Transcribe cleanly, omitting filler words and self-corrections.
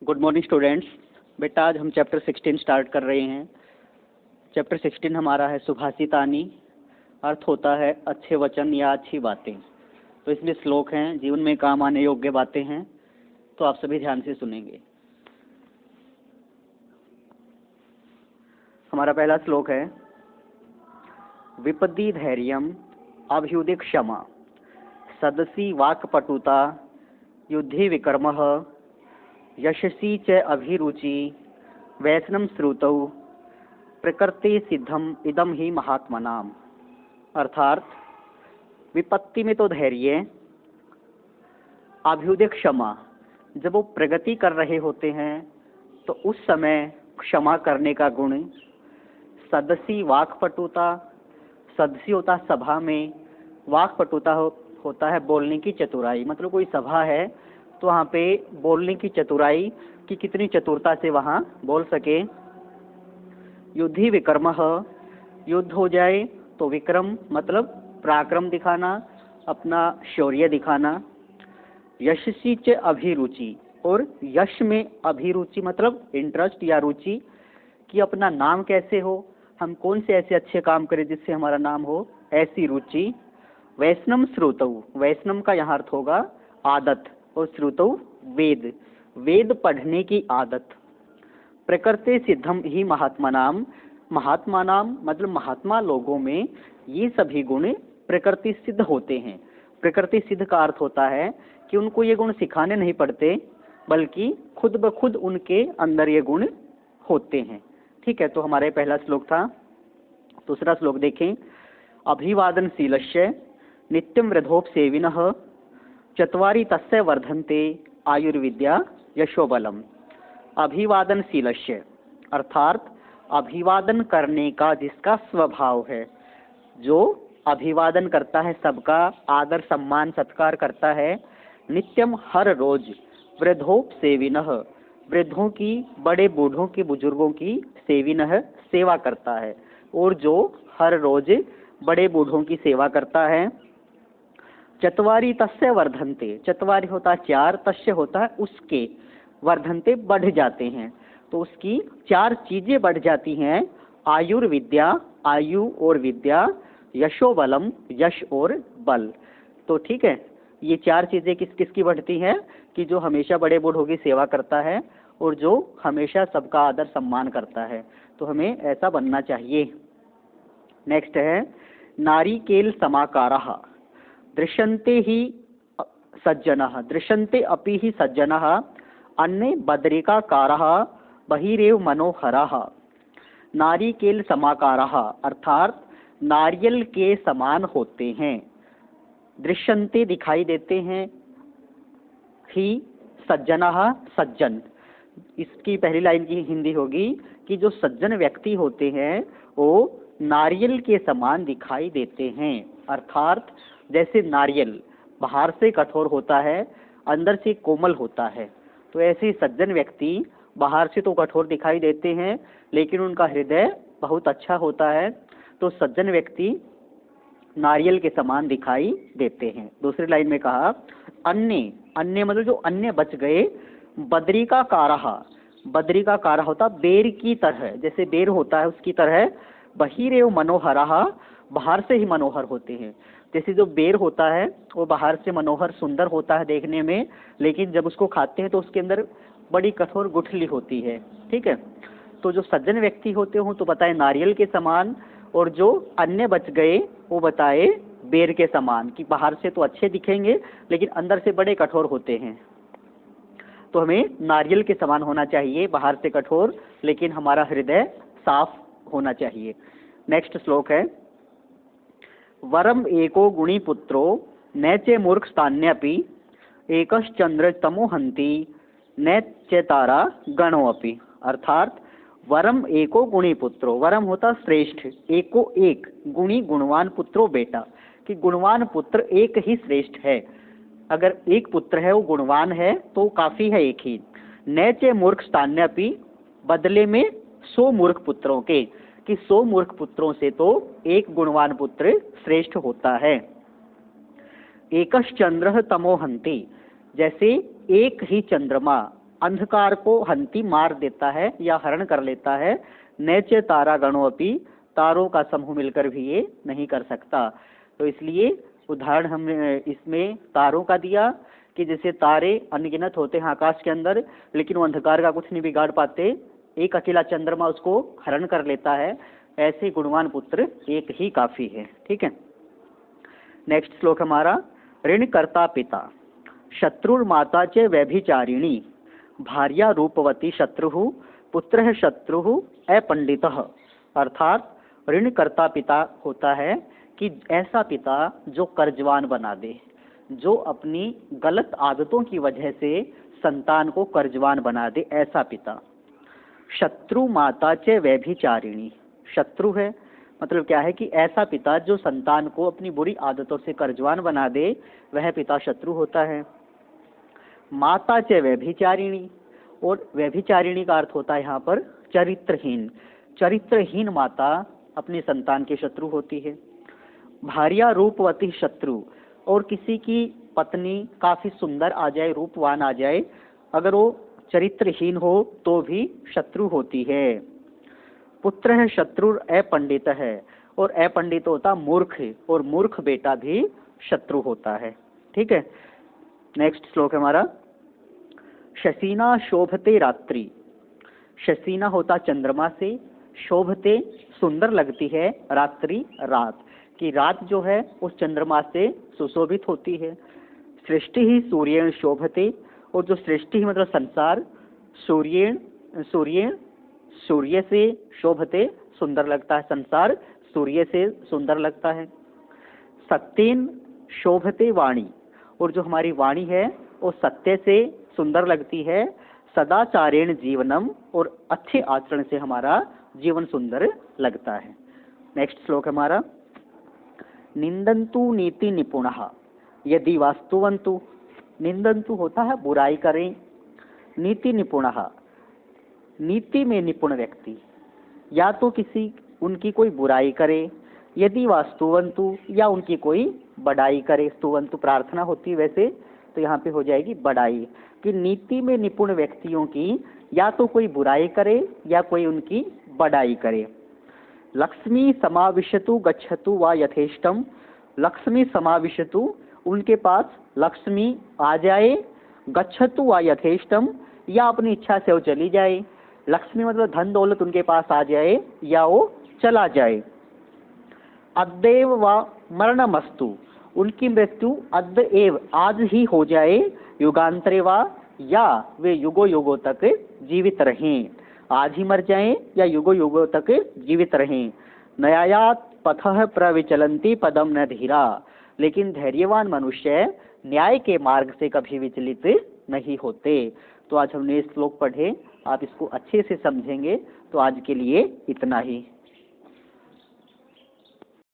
Good morning students. बेटा आज हम चैप्टर 16 स्टार्ट कर रहे हैं। चैप्टर 16 हमारा है सुभाषितानी, अर्थ होता है अच्छे वचन या अच्छी बातें। तो इसमें श्लोक हैं, जीवन में काम आने योग्य बातें हैं, तो आप सभी ध्यान से सुनेंगे। हमारा पहला श्लोक है, विपदि धैर्यम अभ्युदय क्षमा सदसी वाक्पटुता युद्धि विक्रमः यशसी च अभिरुचि वैष्णव श्रुतौ प्रकृति सिद्धम इदम ही महात्मनाम। अर्थात विपत्ति में तो धैर्य, अभ्युदय क्षमा, जब वो प्रगति कर रहे होते हैं तो उस समय क्षमा करने का गुण, सदसी वाक्पटुता, सदसी होता सभा में, वाक्पटुता होता है बोलने की चतुराई। मतलब कोई सभा है तो वहाँ पे बोलने की चतुराई कि कितनी चतुरता से वहाँ बोल सके। युद्धि विक्रमः, युद्ध हो जाए तो विक्रम मतलब पराक्रम दिखाना, अपना शौर्य दिखाना। यशसी च अभिरुचि, और यश में अभिरुचि मतलब इंटरेस्ट या रुचि, कि अपना नाम कैसे हो, हम कौन से ऐसे अच्छे काम करें जिससे हमारा नाम हो, ऐसी रुचि। वैष्णव श्रुतौ, वैष्णव का यहाँ अर्थ होगा आदत, और श्रुतौ वेद, वेद पढ़ने की आदत। प्रकृति सिद्धम ही महात्मा नाम, महात्मा नाम मतलब महात्मा लोगों में ये सभी गुण प्रकृति सिद्ध होते हैं। प्रकृति सिद्ध का अर्थ होता है कि उनको ये गुण सिखाने नहीं पड़ते, बल्कि खुद ब खुद उनके अंदर ये गुण होते हैं। ठीक है, तो हमारे पहला श्लोक था। दूसरा श्लोक देखें, अभिवादनशीलस्य नित्यं वृद्धोपसेविनः चत्वारि तस्य वर्धन्ते आयुर्विद्या यशोबलम। अभिवादनशीलस्य अर्थात अभिवादन करने का जिसका स्वभाव है, जो अभिवादन करता है, सबका आदर सम्मान सत्कार करता है, नित्यम हर रोज, वृद्धोपसेविनः वृद्धों की, बड़े बूढ़ों की, बुजुर्गों की, सेविनः सेवा करता है, और जो हर रोज बड़े बूढ़ों की सेवा करता है। चत्वारि तस्य वर्धन्ते, चत्वारि होता है चार, तस्य होता है उसके, वर्धन्ते बढ़ जाते हैं, तो उसकी चार चीजें बढ़ जाती हैं। आयुर्विद्या, आयु और विद्या, यशो बलम, यश और बल। तो ठीक है, ये चार चीजें किस किस की बढ़ती हैं, कि जो हमेशा बड़े बूढ़ों की सेवा करता है और जो हमेशा सबका आदर सम्मान करता है। तो हमें ऐसा बनना चाहिए। नेक्स्ट है, नारिकेल समाकारः दृश्यन्ते ही सज्जनः, दृश्यन्ते अपि ही सज्जनः अन्ये बद्रिकाकारः बहिरेव मनोहरः। नारिकेल समाकारः अर्थात नारियल के समान होते हैं, दृश्यन्ते दिखाई देते हैं, ही सज्जनः सज्जन। इसकी पहली लाइन की हिंदी होगी कि जो सज्जन व्यक्ति होते हैं वो नारियल के समान दिखाई देते हैं। अर्थात जैसे नारियल बाहर से कठोर होता है, अंदर से कोमल होता है, तो ऐसे सज्जन व्यक्ति बाहर से तो कठोर दिखाई देते हैं लेकिन उनका हृदय बहुत अच्छा होता है, तो सज्जन व्यक्ति नारियल के समान दिखाई देते हैं। दूसरी लाइन में कहा, अन्य, अन्य मतलब जो अन्य बच गए, बद्रिकाकारः, बद्रिकाकारः होता बेर की तरह, जैसे बेर होता है उसकी तरह, बहिरेव मनोहरः बाहर से ही मनोहर होते हैं। जैसे जो बेर होता है वो बाहर से मनोहर सुंदर होता है देखने में, लेकिन जब उसको खाते हैं तो उसके अंदर बड़ी कठोर गुठली होती है। ठीक है, तो जो सज्जन व्यक्ति होते हों तो बताए नारियल के समान, और जो अन्य बच गए वो बताए बेर के समान, कि बाहर से तो अच्छे दिखेंगे लेकिन अंदर से बड़े कठोर होते हैं। तो हमें नारियल के समान होना चाहिए, बाहर से कठोर लेकिन हमारा हृदय साफ होना चाहिए। नेक्स्ट श्लोक है, वरम एको गुणी पुत्रो न चे मूर्ख स्थान्यपि एकश्चंद्र तमोहंति न चे तारा गणो अपि। अर्थात वरम एको गुणी पुत्रो, वरम होता श्रेष्ठ, एको एक, गुणी गुणवान पुत्रो बेटा, कि गुणवान पुत्र एक ही श्रेष्ठ है। अगर एक पुत्र है वो गुणवान है तो काफी है एक ही। न चे मूर्ख स्थान्यपि, बदले में 100 मूर्ख पुत्रों के, कि 100 मूर्ख पुत्रों से तो एक गुणवान पुत्र श्रेष्ठ होता है। एकश्चंद्र तमोहंति, जैसे एक ही चंद्रमा अंधकार को हंती मार देता है या हरण कर लेता है। नैचे तारा गणों अपि, तारों का समूह मिलकर भी ये नहीं कर सकता। तो इसलिए उदाहरण हमने इसमें तारों का दिया कि जैसे तारे अनगिनत होते हैं आकाश के अंदर, लेकिन वो अंधकार का कुछ नहीं बिगाड़ पाते, एक अकेला चंद्रमा उसको हरण कर लेता है। ऐसे गुणवान पुत्र एक ही काफी है। ठीक है, नेक्स्ट श्लोक हमारा, ऋण कर्ता पिता शत्रुर्माता च व्यभिचारिणी, भार्या रूपवती शत्रु, पुत्र शत्रु अपंडितः। अर्थात ऋण कर्ता पिता होता है कि ऐसा पिता जो कर्जवान बना दे, जो अपनी गलत आदतों की वजह से संतान को कर्जवान बना दे, ऐसा पिता। शत्रु माता च व्यभिचारिणी, शत्रु है मतलब क्या है कि ऐसा पिता जो संतान को अपनी बुरी आदतों से कर्जवान बना दे, वह पिता शत्रु होता है। माता च व्यभिचारिणी, और व्यभिचारिणी का अर्थ होता है यहाँ पर चरित्रहीन। चरित्रहीन माता अपनी संतान के शत्रु होती है। भार्या रूपवती शत्रु, और किसी की पत्नी काफी सुंदर आ जाए, रूपवान आ जाए, अगर वो चरित्रहीन हो तो भी शत्रु होती है। पुत्र है शत्रु अपंडित है, और अपंडित होता मूर्ख, और मूर्ख बेटा भी शत्रु होता है। ठीक है, नेक्स्ट श्लोक हमारा, शसीना शोभते रात्रि, शसीना होता चंद्रमा से, शोभते सुंदर लगती है, रात्रि रात की, रात जो है उस चंद्रमा से सुशोभित होती है। सृष्टि ही सूर्येण शोभते, और जो सृष्टि मतलब संसार, सूर्येण सूर्य से शोभते सुंदर लगता है, संसार सूर्य से सुंदर लगता है। सत्येन शोभते वाणी, और जो हमारी वाणी है वो सत्य से सुंदर लगती है। सदाचारेण जीवनम, और अच्छे आचरण से हमारा जीवन सुंदर लगता है। नेक्स्ट श्लोक हमारा, निंदन्तु नीति निपुणः यदि वास्तुवन्तु, निंदन्तु होता है बुराई करें, नीति निपुणः नीति में निपुण व्यक्ति, या तो किसी उनकी कोई बुराई करे, यदि वास्तुवन्तु या उनकी कोई बड़ाई करे। स्तुवन्तु प्रार्थना होती है वैसे, तो यहाँ पे हो जाएगी बड़ाई, कि नीति में निपुण व्यक्तियों की या तो कोई बुराई करे या कोई उनकी बड़ाई करे। लक्ष्मी समाविशतु गच्छतु वा यथेष्टम, लक्ष्मी समाविशतु उनके पास लक्ष्मी आ जाए, गच्छतु वा यथेष्टम या अपनी इच्छा से वो चली जाए। लक्ष्मी मतलब धन दौलत उनके पास आ जाए या वो चला जाए। अद्येव वा मरणमस्तु, उनकी मृत्यु अद्य एव आज ही हो जाए, युगांतरे वा या वे युगो युगों तक जीवित रहें, आज ही मर जाएं या युगो युगों तक जीवित रहें। न्यायात पथः प्रविचलन्ति पदम न धीरा, लेकिन धैर्यवान मनुष्य न्याय के मार्ग से कभी विचलित नहीं होते। तो आज हमने श्लोक पढ़े, आप इसको अच्छे से समझेंगे तो आज के लिए इतना ही।